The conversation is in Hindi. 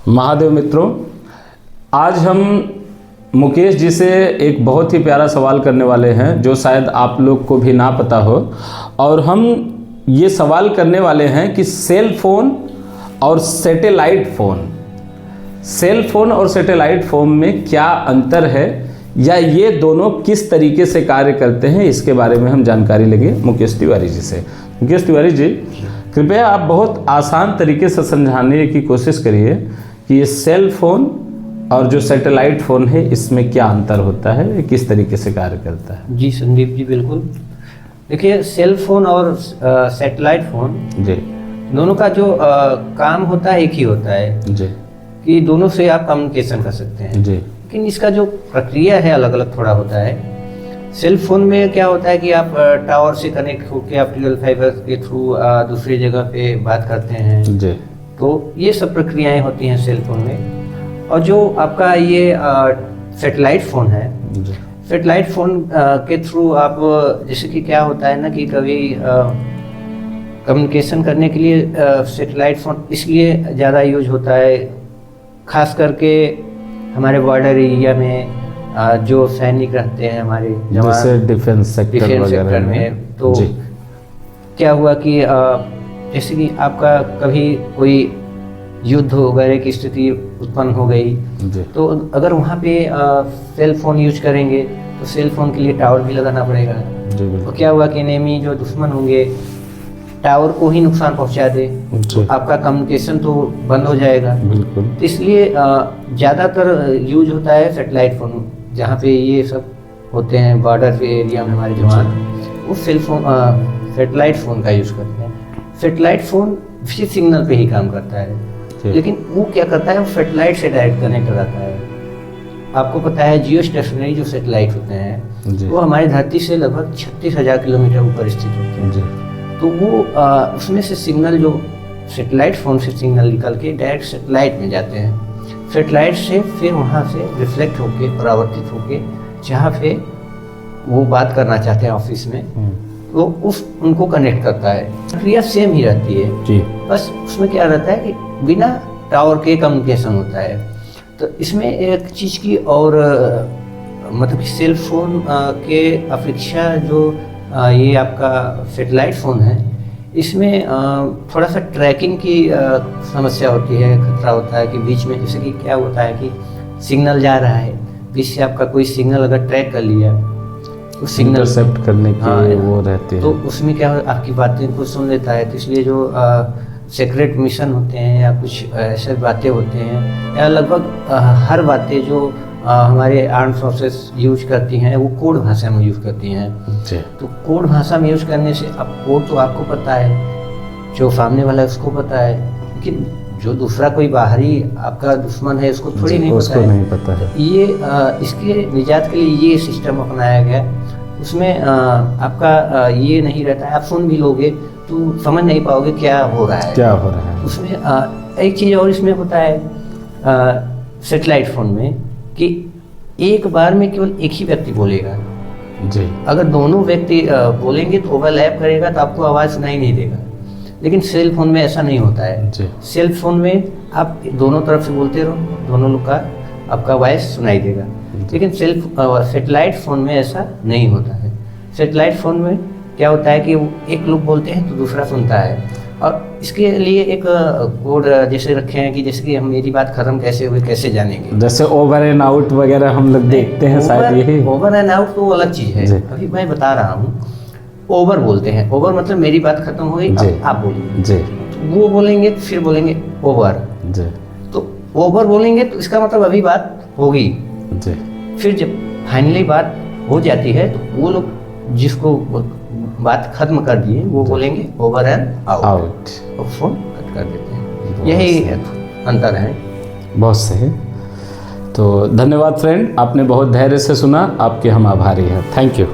महादेव मित्रों, आज हम मुकेश जी से एक बहुत ही प्यारा सवाल करने वाले हैं जो शायद आप लोग को भी ना पता हो। और हम ये सवाल करने वाले हैं कि सेल फोन और सैटेलाइट फ़ोन में क्या अंतर है या ये दोनों किस तरीके से कार्य करते हैं, इसके बारे में हम जानकारी लेंगे मुकेश तिवारी जी से। मुकेश तिवारी जी, कृपया आप बहुत आसान तरीके से समझाने की कोशिश करिए कि ये सेल फोन और जो सैटेलाइट फ़ोन है इसमें क्या अंतर होता है, किस तरीके से कार्य करता है। जी संदीप जी, बिल्कुल। देखिए, सेल फोन और सैटेलाइट फ़ोन जी, दोनों का जो काम होता है एक ही होता है जी, कि दोनों से आप कम्युनिकेशन कर सकते हैं जी, लेकिन इसका जो प्रक्रिया है अलग अलग थोड़ा होता है। सेल फोन में क्या होता है कि आप टावर से कनेक्ट होकर ऑप्टिकल फाइबर के थ्रू दूसरी जगह पे बात करते हैं, जी, तो ये सब प्रक्रियाएं होती हैं सेल फोन में। और जो आपका ये सैटेलाइट फ़ोन है, सैटेलाइट फ़ोन के थ्रू आप जैसे कि क्या होता है ना कि कभी कम्युनिकेशन करने के लिए सैटेलाइट फ़ोन इसलिए ज़्यादा यूज होता है, खास करके हमारे बॉर्डर एरिया में जो सैनिक रहते हैं हमारे जैसे डिफेंस सेक्टर में। तो क्या हुआ कि जैसे कि आपका कभी कोई युद्ध वगैरह की स्थिति उत्पन्न हो गई, तो अगर वहाँ पे सेल फोन यूज करेंगे तो सेल फोन के लिए टावर भी लगाना पड़ेगा। तो क्या हुआ कि एनिमी जो दुश्मन होंगे टावर को ही नुकसान पहुँचा दे, तो आपका कम्युनिकेशन तो बंद हो जाएगा। तो इसलिए ज़्यादातर यूज होता है सैटेलाइट फोन, जहाँ पे ये सब होते हैं बॉर्डर पे एरिया में हमारे जवान, वो सैटेलाइट फ़ोन का यूज़ करते हैं। सैटेलाइट फ़ोन भी सिग्नल पे ही काम करता है, लेकिन वो क्या करता है, वो सैटेलाइट से डायरेक्ट कनेक्ट रहता है। आपको पता है जियो स्टेशनरी जो सैटेलाइट होते हैं वो हमारी धरती से लगभग 36,000 किलोमीटर ऊपर स्थित होते हैं। तो वो उसमें से सिग्नल जो सैटेलाइट फ़ोन से सिग्नल निकल के डायरेक्ट सैटेलाइट में जाते हैं। सैटेलाइट से फिर वहाँ से रिफ्लेक्ट होके परावर्तित होके जहाँ पे वो बात करना चाहते हैं ऑफिस में, वो उनको कनेक्ट करता है। प्रक्रिया सेम ही रहती है जी, बस उसमें क्या रहता है कि बिना टावर के कम्युनिकेशन होता है। तो इसमें एक चीज़ की और मतलब कि सेल फोन के अपेक्षा जो ये आपका सैटेलाइट फ़ोन है, इसमें थोड़ा सा ट्रैकिंग की समस्या होती है, खतरा होता है कि बीच में जैसे कि क्या होता है कि सिग्नल जा रहा है, बीच से आपका कोई सिग्नल अगर ट्रैक कर लिया, उस सिग्नल इंटरसेप्ट करने की वो रहती है, तो उसमें क्या आपकी बातें को सुन लेता है। तो इसलिए जो सीक्रेट मिशन होते हैं या कुछ ऐसे बातें होते हैं या लगभग हर बातें जो हमारे आर्म फोर्सेस यूज करती हैं वो कोड भाषा में यूज करती हैं। तो कोड भाषा में यूज करने से अब कोड तो आपको पता है, जो सामने वाला है उसको पता है, लेकिन जो दूसरा कोई बाहरी आपका दुश्मन है उसको थोड़ी नहीं पता है। ये इसके निजात के लिए ये सिस्टम अपनाया गया। उसमें आपका ये नहीं रहता है, आप सुन भी लोगे तो समझ नहीं पाओगे क्या हो रहा है। उसमें एक चीज़ और इसमें होता है सैटेलाइट फ़ोन में कि एक बार में केवल एक ही व्यक्ति बोलेगा जी। अगर दोनों व्यक्ति बोलेंगे तो ओवरलैप करेगा तो आपको आवाज़ सुनाई नहीं देगा, लेकिन सेल फोन में ऐसा नहीं होता है जी। सेल फोन में आप दोनों तरफ से बोलते रहो, दोनों लोग का आपका वॉइस सुनाई देगा, लेकिन सैटेलाइट फ़ोन में ऐसा नहीं होता है। सैटेलाइट फ़ोन में क्या होता है कि एक लोग बोलते हैं तो दूसरा सुनता है, और इसके लिए एक कोड जैसे रखे हैं कि जैसे कि हम मेरी बात खत्म कैसे हुई कैसे जानेंगे, जैसे ओवर एंड आउट वगैरह हम लोग देखते हैं शायद। यही ओवर एंड आउट तो अलग चीज़ है, अभी मैं बता रहा हूँ। ओवर बोलते हैं, ओवर मतलब मेरी बात खत्म हो गई, आप बोलिए जी। तो वो बोलेंगे फिर बोलेंगे ओवर जी। तो ओवर बोलेंगे तो इसका मतलब अभी बात होगी जी। फिर जब फाइनली बात हो जाती है तो वो लोग जिसको बात खत्म कर दिए वो बोलेंगे ओवर एंड आउट, और फोन कट कर देते हैं। यही अंतर है। बहुत सही। तो धन्यवाद फ्रेंड, आपने बहुत धैर्य से सुना, आपके हम आभारी हैं। Thank you.